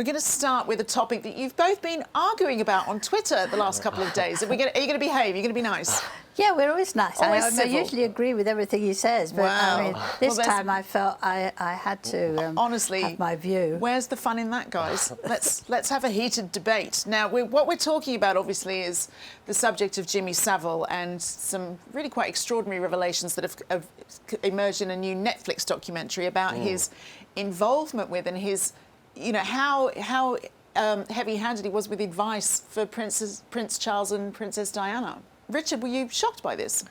We're going to start with a topic that you've both been arguing about on Twitter the last couple of days. Are you going to behave? Are you going to be nice? Yeah, we're always nice. I usually agree with everything he says, but I mean, this time I felt I had to honestly have my view. Where's the fun in that, guys? let's have a heated debate. Now, what we're talking about, obviously, is the subject of Jimmy Savile and some really quite extraordinary revelations that have emerged in a new Netflix documentary about his involvement with and his, you know, how heavy-handed he was with advice for Prince Charles and Princess Diana. Richard, were you shocked by this?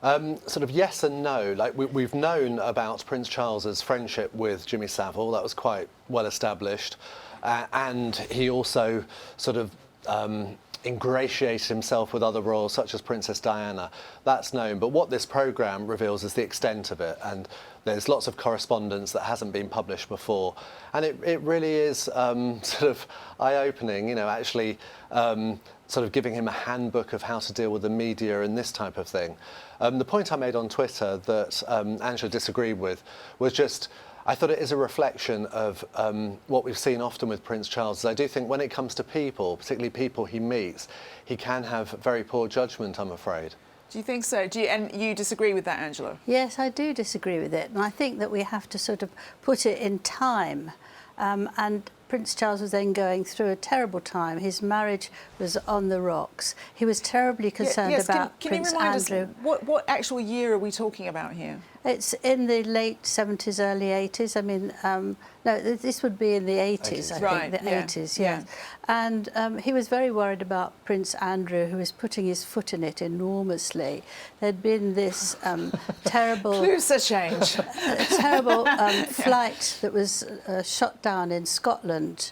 Sort of yes and no. Like we've known about Prince Charles's friendship with Jimmy Savile. That was quite well established, and he also sort of ingratiated himself with other royals such as Princess Diana. That's known. But what this programme reveals is the extent of it, and there's lots of correspondence that hasn't been published before, and it really is sort of eye-opening. You know, actually. Sort of giving him a handbook of how to deal with the media and this type of thing. The point I made on Twitter that Angela disagreed with was just, I thought it is a reflection of what we've seen often with Prince Charles. I do think when it comes to people, particularly people he meets, he can have very poor judgment, I'm afraid. Do you think so? And you disagree with that, Angela? Yes, I do disagree with it. And I think that we have to sort of put it in time. And Prince Charles was then going through a terrible time. His marriage was on the rocks. He was terribly concerned about Prince Andrew. What actual year are we talking about here? It's in the late 70s, early 80s. I mean, no, this would be in the 80s, I think, the 80s, yes. And he was very worried about Prince Andrew, who was putting his foot in it enormously. There'd been this terrible... Clues a change. terrible flight that was shot down in Scotland.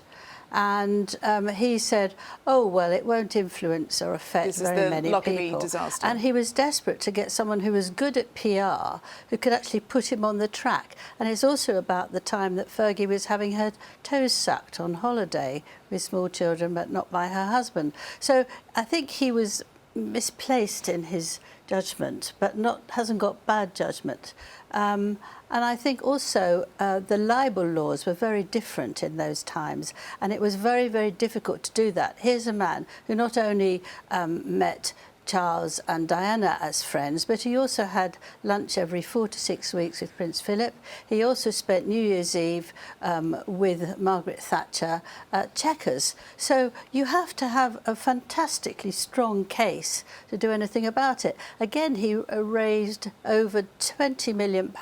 And he said, oh, well, it won't influence or affect very many people. Disaster. And he was desperate to get someone who was good at PR, who could actually put him on the track. And it's also about the time that Fergie was having her toes sucked on holiday with small children, but not by her husband. So I think he was misplaced in his judgment, but hasn't got bad judgment. And I think also the libel laws were very different in those times, and it was very, very difficult to do that. Here's a man who not only met Charles and Diana as friends, but he also had lunch every 4 to 6 weeks with Prince Philip. He also spent New Year's Eve with Margaret Thatcher at Chequers. So you have to have a fantastically strong case to do anything about it. Again, he raised over £20 million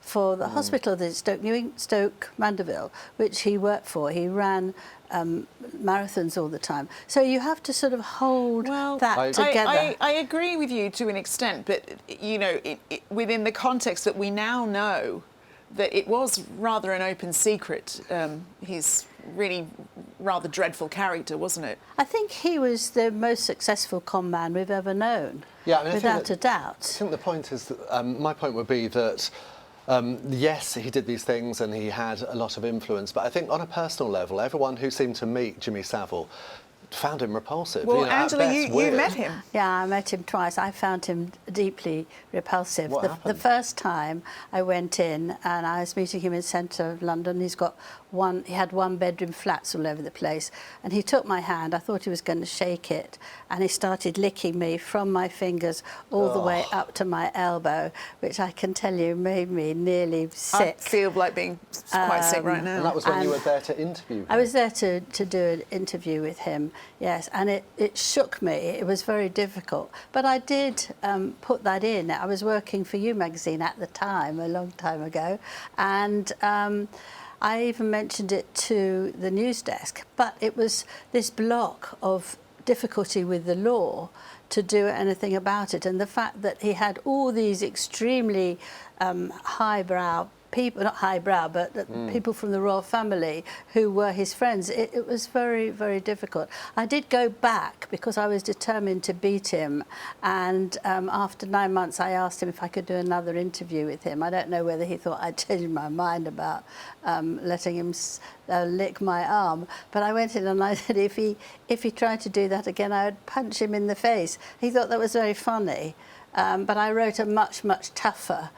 for the hospital in Stoke Mandeville, which he worked for. He ran marathons all the time. So you have to sort of hold that together. I agree with you to an extent, but, you know, within the context that we now know that it was rather an open secret, he's really rather dreadful character, wasn't it? I think he was the most successful con man we've ever known, without a doubt. I think the point is that, my point would be that yes, he did these things and he had a lot of influence, but I think on a personal level, everyone who seemed to meet Jimmy Savile found him repulsive. Well, you know, Angela, you met him. Yeah, I met him twice. I found him deeply repulsive. What happened? The first time I went in and I was meeting him in the centre of London. He had one-bedroom flats all over the place, and he took my hand. I thought he was going to shake it, and he started licking me from my fingers all the way up to my elbow, which I can tell you made me nearly sick. I feel like being quite sick right now. And that was when you were there to interview him? I was there to do an interview with him, yes, and it shook me. It was very difficult. But I did put that in. I was working for You magazine at the time, a long time ago, and I even mentioned it to the news desk, but it was this block of difficulty with the law to do anything about it, and the fact that he had all these extremely highbrow people, not highbrow, but people from the royal family who were his friends. It was very, very difficult. I did go back because I was determined to beat him, and after 9 months I asked him if I could do another interview with him. I don't know whether he thought I'd changed my mind about letting him lick my arm, but I went in and I said if he tried to do that again, I would punch him in the face. He thought that was very funny, but I wrote a much, much tougher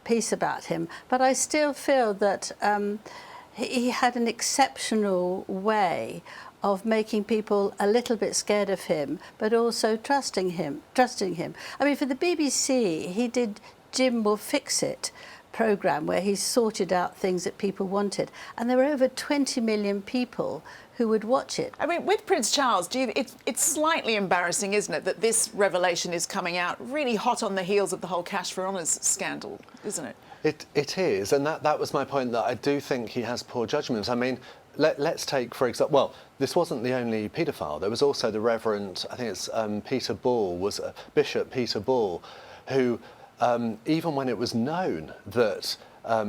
piece about him. But I still feel that he had an exceptional way of making people a little bit scared of him, but also trusting him. I mean, for the BBC, he did Jim Will Fix It programme where he sorted out things that people wanted. And there were over 20 million people who would watch it. I mean, with Prince Charles, it's slightly embarrassing, isn't it, that this revelation is coming out really hot on the heels of the whole Cash for Honours scandal, isn't it? It is, and that was my point, that I do think he has poor judgment. I mean, let's take, for example, well, this wasn't the only paedophile. There was also the Reverend, I think it's Peter Ball, was Bishop Peter Ball, who, even when it was known that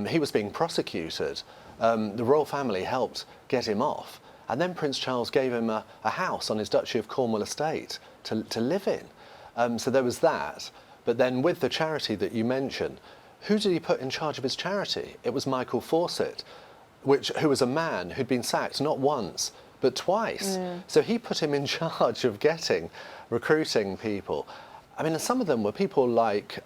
he was being prosecuted, the royal family helped get him off. And then Prince Charles gave him a house on his Duchy of Cornwall estate to live in. So there was that. But then with the charity that you mentioned, who did he put in charge of his charity? It was Michael Fawcett, who was a man who'd been sacked not once, but twice. So he put him in charge of recruiting people. I mean, and some of them were people like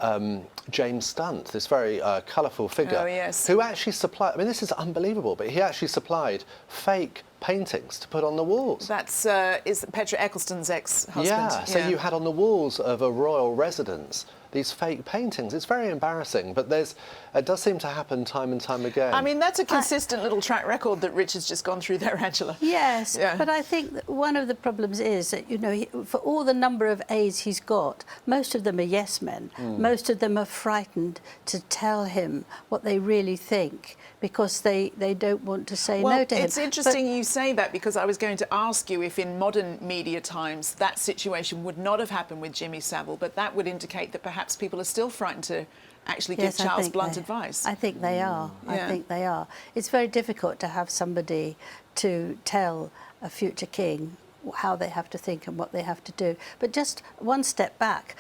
James Stunt, this very colourful figure, who actually supplied, I mean, this is unbelievable, but he actually supplied fake paintings to put on the walls. That's is Petra Eccleston's ex-husband. Yeah, so you had on the walls of a royal residence these fake paintings. It's very embarrassing, but it does seem to happen time and time again. I mean, that's a consistent little track record that Richard's just gone through there, Angela. Yes, but I think that one of the problems is that, you know, for all the number of aides he's got, most of them are yes men. Most of them are frightened to tell him what they really think because they don't want to say no to him. It's interesting you say that, because I was going to ask you if in modern media times that situation would not have happened with Jimmy Savile, but that would indicate that perhaps people are still frightened to actually give Charles blunt advice. I think they are. I think they are. It's very difficult to have somebody to tell a future king how they have to think and what they have to do. But just one step back,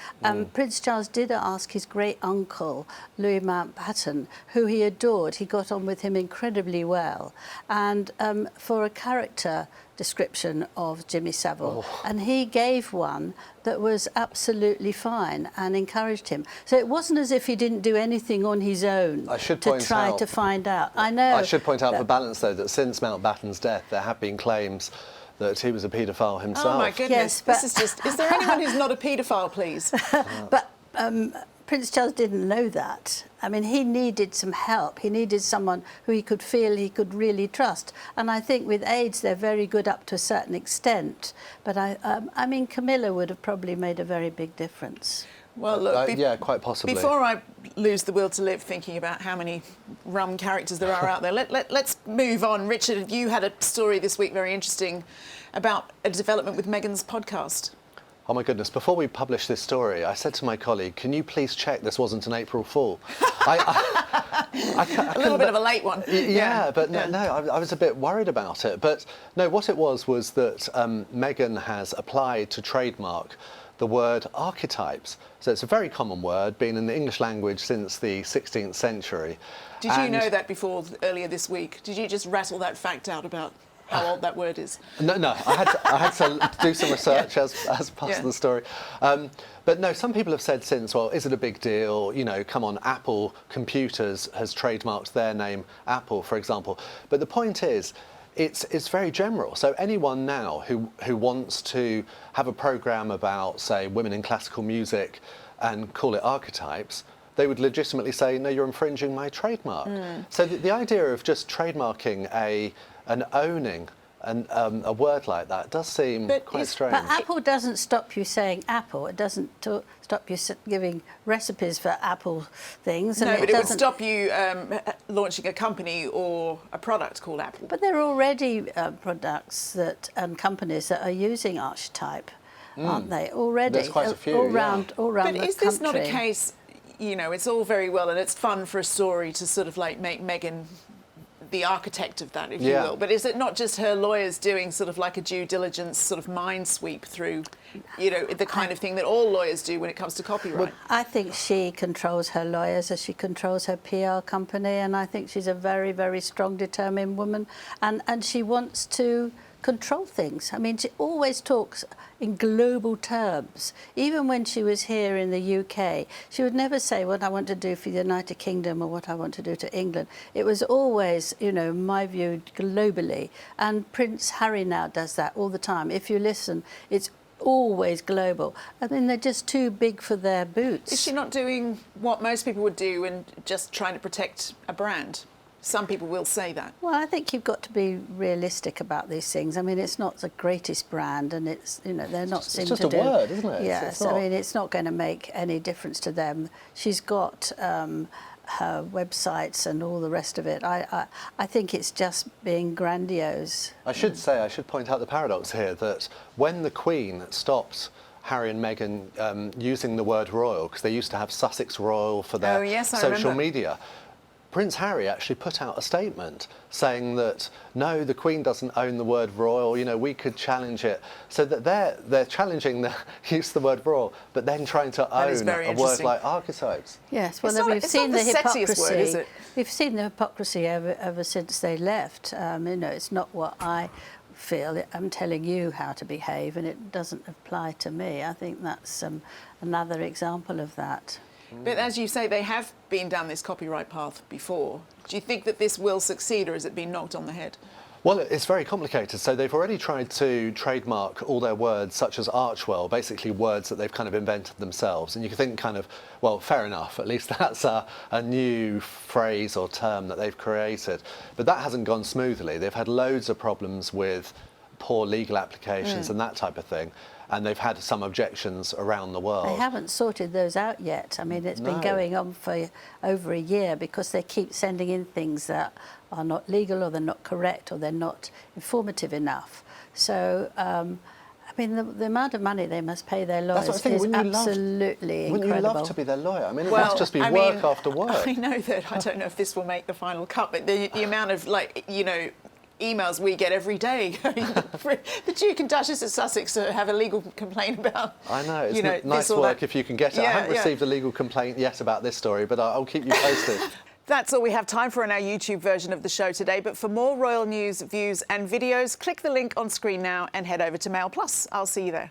Prince Charles did ask his great uncle, Louis Mountbatten, who he adored. He got on with him incredibly well. And for a character description of Jimmy Savile, and he gave one that was absolutely fine and encouraged him. So it wasn't as if he didn't do anything on his own to try to find out. I know. I should point out for balance, though, that since Mountbatten's death, there have been claims that he was a paedophile himself. Oh my goodness! Yes, this is just. Is there anyone who's not a paedophile, please? But Prince Charles didn't know that. I mean, he needed some help. He needed someone who he could feel he could really trust. And I think with aides, they're very good up to a certain extent. But I mean, Camilla would have probably made a very big difference. Well, look, yeah, quite possibly. Before I lose the will to live thinking about how many rum characters there are out there, let's move on. Richard, you had a story this week, very interesting, about a development with Meghan's podcast. Oh my goodness, before we published this story, I said to my colleague, can you please check this wasn't an April Fool? A little bit of a late one. Yeah, but no, I was a bit worried about it. But no, what it was that Meghan has applied to trademark the word archetypes. So it's a very common word, been in the English language since the 16th century. Did you know that before earlier this week? Did you just rattle that fact out about how old that word is? No, I had to do some research as part of the story. But no, some people have said since, well, is it a big deal? You know, come on, Apple Computers has trademarked their name, Apple, for example. But the point is, it's very general. So anyone now who wants to have a programme about, say, women in classical music and call it Archetypes, they would legitimately say, no, you're infringing my trademark. So the idea of just trademarking and owning a word like that does seem quite strange. But Apple doesn't stop you saying Apple. It doesn't stop you giving recipes for Apple things. No, but it would stop you launching a company or a product called Apple. But there are already products and companies that are using Archetype, aren't they? Already. There's quite a few, all round the country. But is this not a case, you know, it's all very well and it's fun for a story to sort of like make Meghan the architect of that, if you will. But is it not just her lawyers doing sort of like a due diligence sort of mind sweep through, you know, the kind of thing that all lawyers do when it comes to copyright? Well, I think she controls her lawyers as she controls her PR company, and I think she's a very, very strong, determined woman, and she wants to control things. I mean, she always talks in global terms. Even when she was here in the UK, she would never say what I want to do for the United Kingdom or what I want to do to England. It was always, you know, my view globally. And Prince Harry now does that all the time. If you listen, it's always global. I mean, they're just too big for their boots. Is she not doing what most people would do and just trying to protect a brand? Some people will say that. Well, I think you've got to be realistic about these things. I mean, it's not the greatest brand, and it's, you know, they're not seen to do. It's just a word, isn't it? Yes, I mean, it's not going to make any difference to them. She's got her websites and all the rest of it. I think it's just being grandiose. I should point out the paradox here that when the Queen stopped Harry and Meghan using the word royal, because they used to have Sussex Royal for their social media, Prince Harry actually put out a statement saying that no, the Queen doesn't own the word royal. You know, we could challenge it. So that they're challenging the use of the word royal, but then trying to own a word like archetypes. Yes, well, we've seen the hypocrisy. We've seen the hypocrisy ever since they left. You know, it's not what I feel. I'm telling you how to behave, and it doesn't apply to me. I think that's another example of that. But as you say, they have been down this copyright path before. Do you think that this will succeed, or has it been knocked on the head? Well, it's very complicated. So they've already tried to trademark all their words, such as Archwell, basically words that they've kind of invented themselves. And you can think kind of, well, fair enough, at least that's a new phrase or term that they've created. But that hasn't gone smoothly. They've had loads of problems with poor legal applications and that type of thing. And they've had some objections around the world. They haven't sorted those out yet. I mean, it's been going on for over a year because they keep sending in things that are not legal, or they're not correct, or they're not informative enough. So, I mean, the amount of money they must pay their lawyers is absolutely incredible. Wouldn't you love to be their lawyer? I mean, it must just be work after work. I know that. I don't know if this will make the final cut, but the amount of, like, you know, emails we get every day. The Duke and Duchess of Sussex to have a legal complaint about. I know, it's nice work if you can get it. I haven't received a legal complaint yet about this story, but I'll keep you posted. That's all we have time for in our YouTube version of the show today. But for more royal news, views and videos, click the link on screen now and head over to Mail Plus. I'll see you there.